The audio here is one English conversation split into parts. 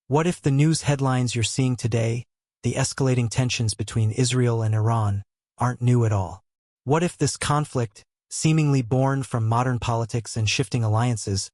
What if the news headlines you're seeing today, the escalating tensions between Israel and Iran, aren't new at all? What if this conflict, seemingly born from modern politics and shifting alliances,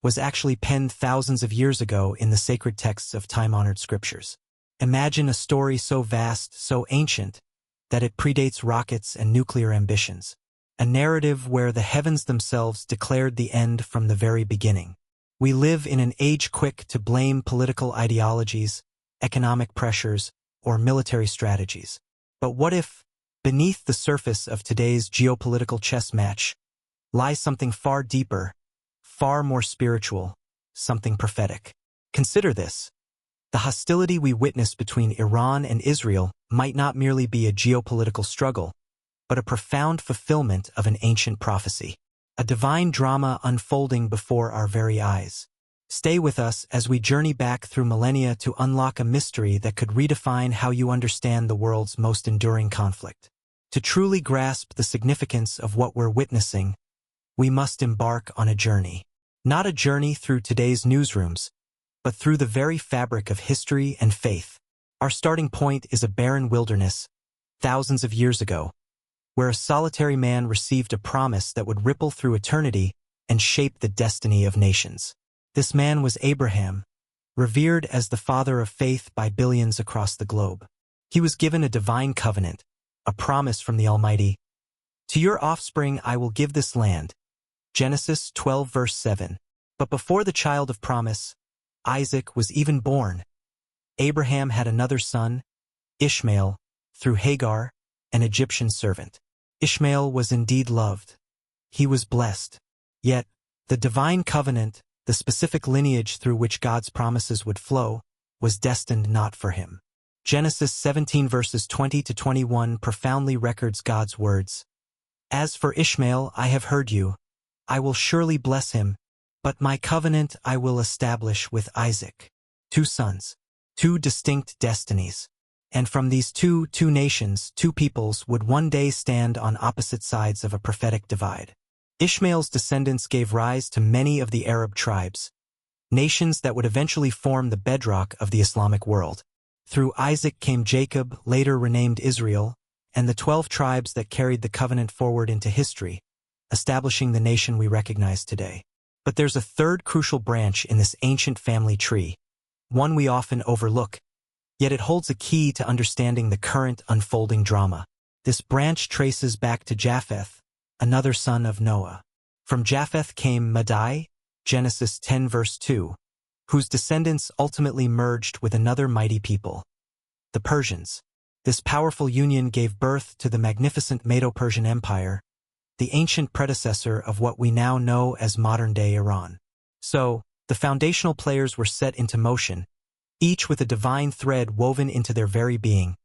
was actually penned thousands of years ago in the sacred texts of time-honored scriptures? Imagine a story so vast, so ancient, that it predates rockets and nuclear ambitions. A narrative where the heavens themselves declared the end from the very beginning. We live in an age quick to blame political ideologies, economic pressures, or military strategies. But what if, beneath the surface of today's geopolitical chess match, lies something far deeper, far more spiritual, something prophetic? Consider this. The hostility we witness between Iran and Israel might not merely be a geopolitical struggle, but a profound fulfillment of an ancient prophecy. A divine drama unfolding before our very eyes. Stay with us as we journey back through millennia to unlock a mystery that could redefine how you understand the world's most enduring conflict. To truly grasp the significance of what we're witnessing, we must embark on a journey. Not a journey through today's newsrooms, but through the very fabric of history and faith. Our starting point is a barren wilderness, thousands of years ago, where a solitary man received a promise that would ripple through eternity and shape the destiny of nations. This man was Abraham, revered as the father of faith by billions across the globe. He was given a divine covenant, a promise from the Almighty. To your offspring I will give this land. Genesis 12 verse 7. But before the child of promise, Isaac, was even born, Abraham had another son, Ishmael, through Hagar, an Egyptian servant. Ishmael was indeed loved. He was blessed. Yet, the divine covenant, the specific lineage through which God's promises would flow, was destined not for him. Genesis 17 verses 20 to 21 profoundly records God's words. As for Ishmael, I have heard you. I will surely bless him, but my covenant I will establish with Isaac. 2 sons, 2 distinct destinies. And from these two nations, 2 peoples would one day stand on opposite sides of a prophetic divide. Ishmael's descendants gave rise to many of the Arab tribes, nations that would eventually form the bedrock of the Islamic world. Through Isaac came Jacob, later renamed Israel, and the 12 tribes that carried the covenant forward into history, establishing the nation we recognize today. But there's a third crucial branch in this ancient family tree, one we often overlook. Yet it holds a key to understanding the current unfolding drama. This branch traces back to Japheth, another son of Noah. From Japheth came Madai, Genesis 10 verse 2, whose descendants ultimately merged with another mighty people, the Persians. This powerful union gave birth to the magnificent Medo-Persian Empire, the ancient predecessor of what we now know as modern-day Iran. So, the foundational players were set into motion, each with a divine thread woven into their very being,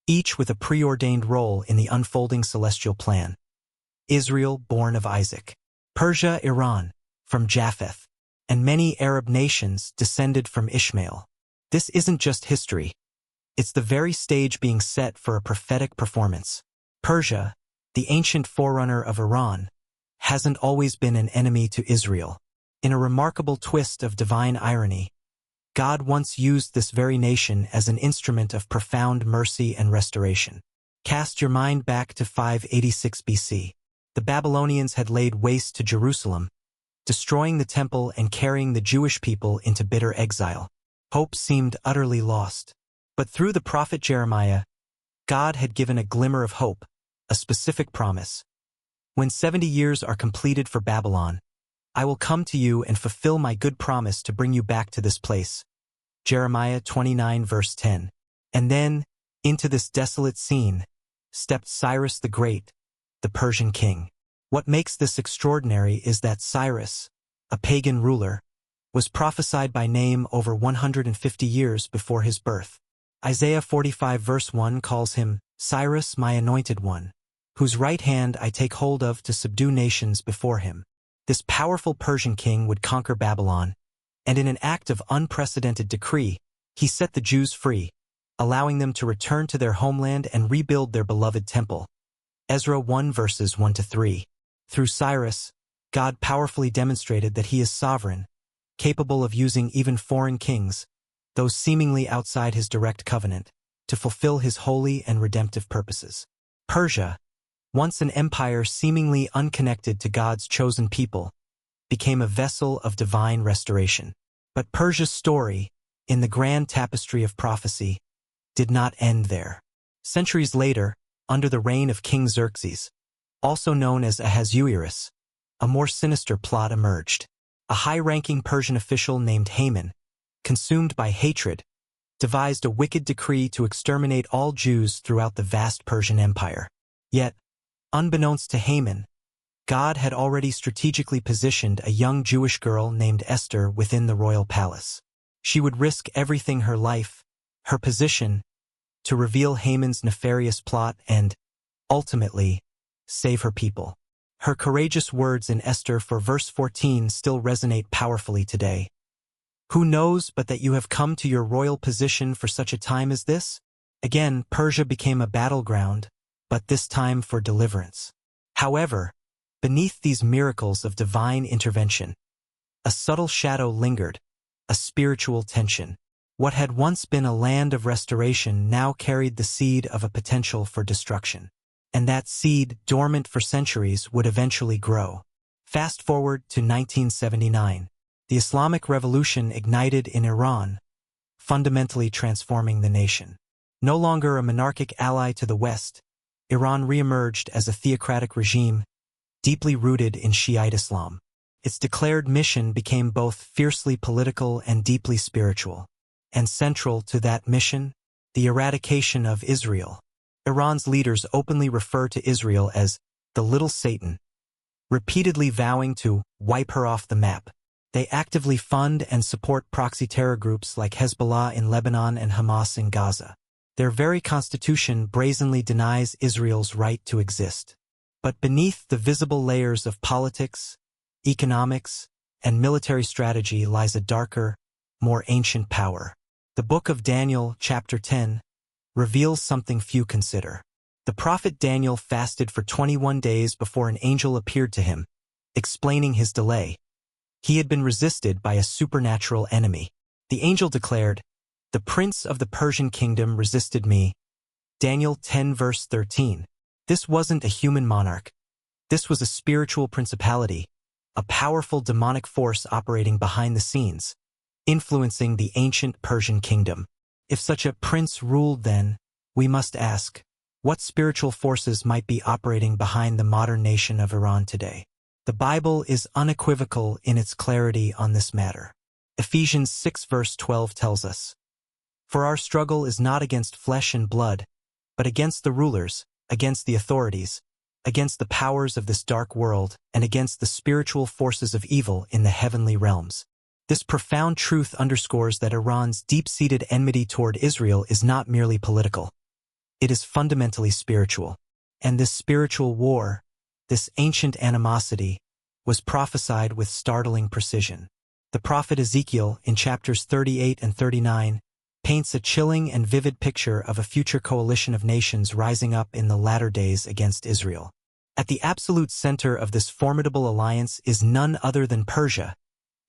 each with a preordained role in the unfolding celestial plan. Israel, born of Isaac. Persia, Iran, from Japheth. And many Arab nations descended from Ishmael. This isn't just history. It's the very stage being set for a prophetic performance. Persia, the ancient forerunner of Iran, hasn't always been an enemy to Israel. In a remarkable twist of divine irony, God once used this very nation as an instrument of profound mercy and restoration. Cast your mind back to 586 BC. The Babylonians had laid waste to Jerusalem, destroying the temple and carrying the Jewish people into bitter exile. Hope seemed utterly lost. But through the prophet Jeremiah, God had given a glimmer of hope, a specific promise. When 70 years are completed for Babylon, I will come to you and fulfill my good promise to bring you back to this place. Jeremiah 29 verse 10. And then, into this desolate scene, stepped Cyrus the Great, the Persian king. What makes this extraordinary is that Cyrus, a pagan ruler, was prophesied by name over 150 years before his birth. Isaiah 45 verse 1 calls him, Cyrus my anointed one, whose right hand I take hold of to subdue nations before him. This powerful Persian king would conquer Babylon, and in an act of unprecedented decree, he set the Jews free, allowing them to return to their homeland and rebuild their beloved temple. Ezra 1 verses 1 to 3. Through Cyrus, God powerfully demonstrated that he is sovereign, capable of using even foreign kings, those seemingly outside his direct covenant, to fulfill his holy and redemptive purposes. Persia, once an empire seemingly unconnected to God's chosen people, became a vessel of divine restoration. But Persia's story, in the grand tapestry of prophecy, did not end there. Centuries later, under the reign of King Xerxes, also known as Ahasuerus, a more sinister plot emerged. A high-ranking Persian official named Haman, consumed by hatred, devised a wicked decree to exterminate all Jews throughout the vast Persian Empire. Yet, unbeknownst to Haman, God had already strategically positioned a young Jewish girl named Esther within the royal palace. She would risk everything, her life, her position, to reveal Haman's nefarious plot and, ultimately, save her people. Her courageous words in Esther 4 verse 14 still resonate powerfully today. Who knows but that you have come to your royal position for such a time as this? Again, Persia became a battleground, but this time for deliverance. However, beneath these miracles of divine intervention, a subtle shadow lingered, a spiritual tension. What had once been a land of restoration now carried the seed of a potential for destruction. And that seed, dormant for centuries, would eventually grow. Fast forward to 1979. The Islamic Revolution ignited in Iran, fundamentally transforming the nation. No longer a monarchic ally to the West, Iran re-emerged as a theocratic regime, deeply rooted in Shiite Islam. Its declared mission became both fiercely political and deeply spiritual. And central to that mission, the eradication of Israel. Iran's leaders openly refer to Israel as the little Satan, repeatedly vowing to wipe her off the map. They actively fund and support proxy terror groups like Hezbollah in Lebanon and Hamas in Gaza. Their very constitution brazenly denies Israel's right to exist. But beneath the visible layers of politics, economics, and military strategy lies a darker, more ancient power. The book of Daniel, chapter 10, reveals something few consider. The prophet Daniel fasted for 21 days before an angel appeared to him, explaining his delay. He had been resisted by a supernatural enemy. The angel declared, "The prince of the Persian kingdom resisted me." Daniel 10 verse 13. This wasn't a human monarch. This was a spiritual principality, a powerful demonic force operating behind the scenes, influencing the ancient Persian kingdom. If such a prince ruled then, we must ask, what spiritual forces might be operating behind the modern nation of Iran today? The Bible is unequivocal in its clarity on this matter. Ephesians 6 verse 12 tells us, "For our struggle is not against flesh and blood, but against the rulers, against the authorities, against the powers of this dark world, and against the spiritual forces of evil in the heavenly realms." This profound truth underscores that Iran's deep-seated enmity toward Israel is not merely political. It is fundamentally spiritual. And this spiritual war, this ancient animosity, was prophesied with startling precision. The prophet Ezekiel, in chapters 38 and 39, paints a chilling and vivid picture of a future coalition of nations rising up in the latter days against Israel. At the absolute center of this formidable alliance is none other than Persia,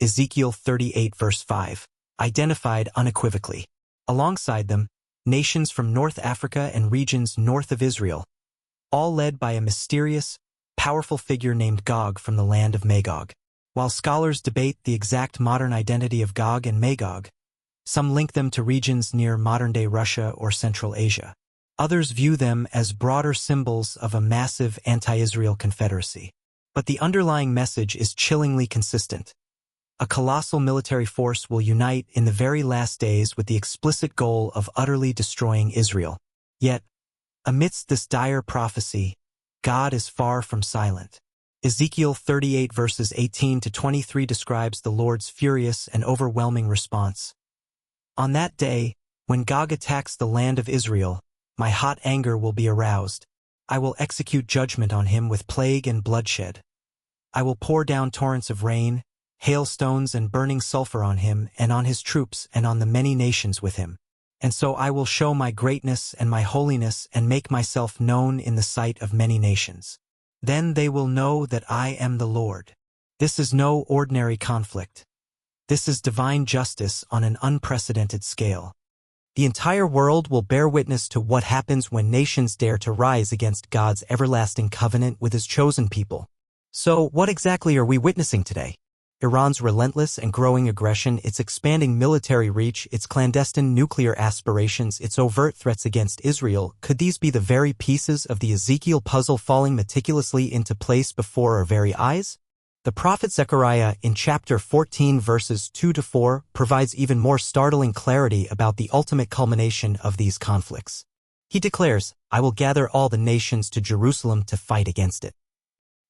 Ezekiel 38 verse 5, identified unequivocally. Alongside them, nations from North Africa and regions north of Israel, all led by a mysterious, powerful figure named Gog from the land of Magog. While scholars debate the exact modern identity of Gog and Magog, some link them to regions near modern-day Russia or Central Asia. Others view them as broader symbols of a massive anti-Israel confederacy. But the underlying message is chillingly consistent. A colossal military force will unite in the very last days with the explicit goal of utterly destroying Israel. Yet, amidst this dire prophecy, God is far from silent. Ezekiel 38 verses 18 to 23 describes the Lord's furious and overwhelming response. "On that day, when Gog attacks the land of Israel, my hot anger will be aroused. I will execute judgment on him with plague and bloodshed. I will pour down torrents of rain, hailstones and burning sulfur on him and on his troops and on the many nations with him. And so I will show my greatness and my holiness and make myself known in the sight of many nations. Then they will know that I am the Lord." This is no ordinary conflict. This is divine justice on an unprecedented scale. The entire world will bear witness to what happens when nations dare to rise against God's everlasting covenant with his chosen people. So, what exactly are we witnessing today? Iran's relentless and growing aggression, its expanding military reach, its clandestine nuclear aspirations, its overt threats against Israel, could these be the very pieces of the Ezekiel puzzle falling meticulously into place before our very eyes? The prophet Zechariah, in chapter 14 verses 2-4, provides even more startling clarity about the ultimate culmination of these conflicts. He declares, "I will gather all the nations to Jerusalem to fight against it.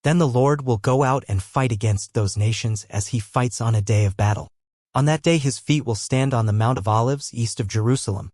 Then the Lord will go out and fight against those nations as he fights on a day of battle. On that day his feet will stand on the Mount of Olives east of Jerusalem."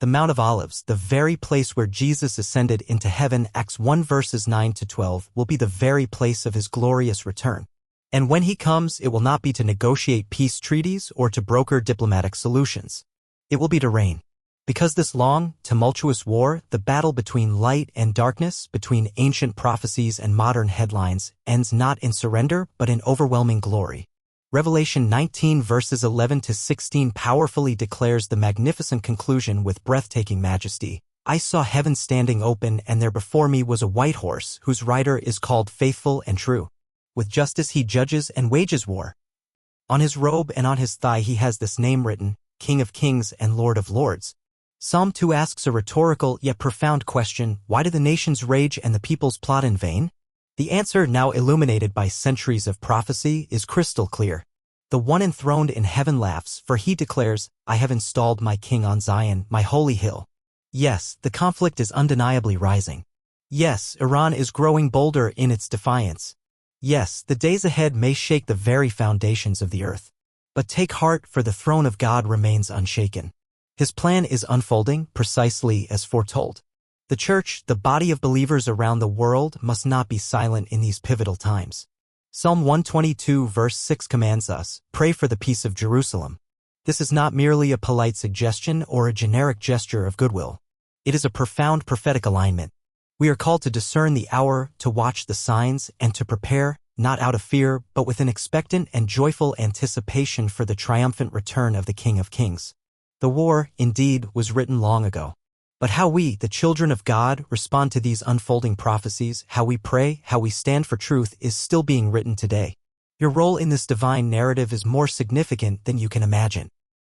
The Mount of Olives, the very place where Jesus ascended into heaven, Acts 1 verses 9-12, will be the very place of his glorious return. And when he comes, it will not be to negotiate peace treaties or to broker diplomatic solutions. It will be to reign. Because this long, tumultuous war, the battle between light and darkness, between ancient prophecies and modern headlines, ends not in surrender but in overwhelming glory. Revelation 19 verses 11-16 powerfully declares the magnificent conclusion with breathtaking majesty. "I saw heaven standing open, and there before me was a white horse, whose rider is called Faithful and True. With justice he judges and wages war. On his robe and on his thigh he has this name written, King of Kings and Lord of Lords." Psalm 2 asks a rhetorical yet profound question: why do the nations rage and the peoples plot in vain? The answer, now illuminated by centuries of prophecy, is crystal clear. The one enthroned in heaven laughs, for he declares, "I have installed my king on Zion, my holy hill." Yes, the conflict is undeniably rising. Yes, Iran is growing bolder in its defiance. Yes, the days ahead may shake the very foundations of the earth. But take heart, for the throne of God remains unshaken. His plan is unfolding precisely as foretold. The church, the body of believers around the world, must not be silent in these pivotal times. Psalm 122 verse 6 commands us, "Pray for the peace of Jerusalem." This is not merely a polite suggestion or a generic gesture of goodwill. It is a profound prophetic alignment. We are called to discern the hour, to watch the signs, and to prepare, not out of fear, but with an expectant and joyful anticipation for the triumphant return of the King of Kings. The war, indeed, was written long ago. But how we, the children of God, respond to these unfolding prophecies, how we pray, how we stand for truth, is still being written today. Your role in this divine narrative is more significant than you can imagine.